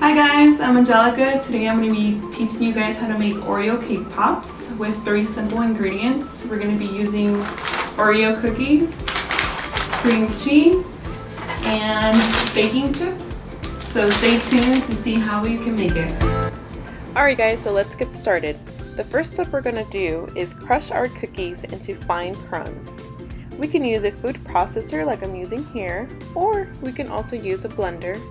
Hi guys, I'm Angelica. Today I'm going to be teaching you guys how to make Oreo cake pops with 3 simple ingredients. We're going to be using Oreo cookies, cream cheese, and baking chips. So stay tuned to see how you can make it. Alright guys, so let's get started. The first step we're going to do is crush our cookies into fine crumbs. We can use a food processor like I'm using here, or we can also use a blender.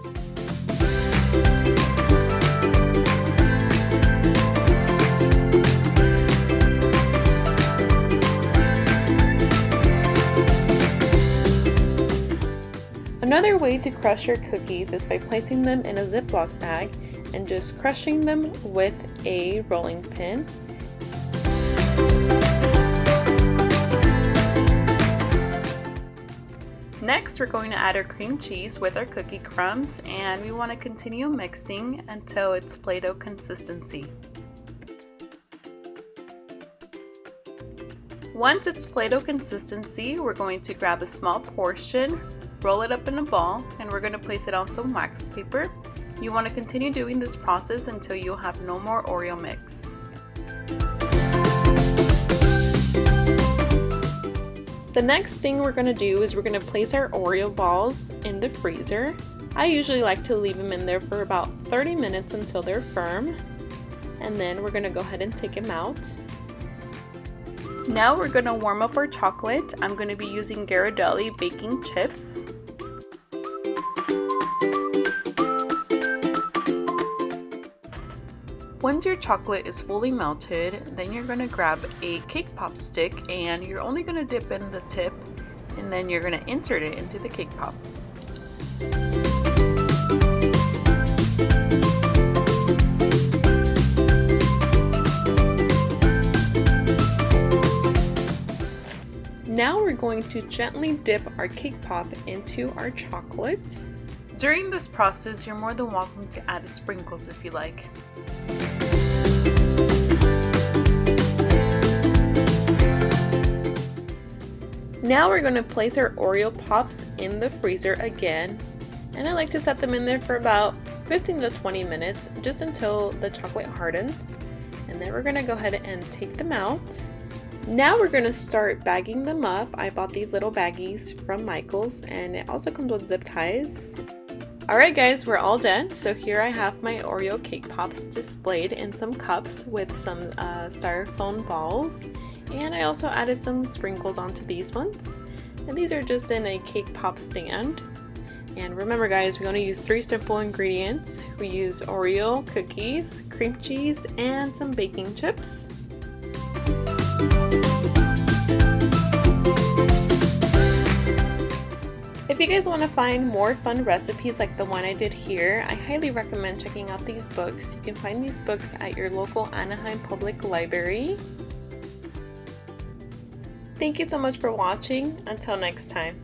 Another way to crush your cookies is by placing them in a Ziploc bag and just crushing them with a rolling pin. Next, we're going to add our cream cheese with our cookie crumbs, and we want to continue mixing until it's Play-Doh consistency. Once it's Play-Doh consistency, we're going to grab a small portion, roll it up in a ball, and we're going to place it on some wax paper. You want to continue doing this process until you have no more Oreo mix. The next thing we're going to do is we're going to place our Oreo balls in the freezer. I usually like to leave them in there for about 30 minutes until they're firm. And then we're going to go ahead and take them out. Now we're going to warm up our chocolate. I'm going to be using Ghirardelli baking chips. Once your chocolate is fully melted, then you're going to grab a cake pop stick and you're only going to dip in the tip, and then you're going to insert it into the cake pop. Now we're going to gently dip our cake pop into our chocolate. During this process, you're more than welcome to add sprinkles if you like. Now we're going to place our Oreo pops in the freezer again, and I like to set them in there for about 15 to 20 minutes, just until the chocolate hardens, and then we're going to go ahead and take them out. Now we're going to start bagging them up. I bought these little baggies from Michael's, and it also comes with zip ties. Alright guys, we're all done. So here I have my Oreo cake pops displayed in some cups with some styrofoam balls. And I also added some sprinkles onto these ones. And these are just in a cake pop stand. And remember guys, we only use 3 simple ingredients. We use Oreo cookies, cream cheese, and some baking chips. If you guys want to find more fun recipes like the one I did here, I highly recommend checking out these books. You can find these books at your local Anaheim Public Library. Thank you so much for watching. Until next time.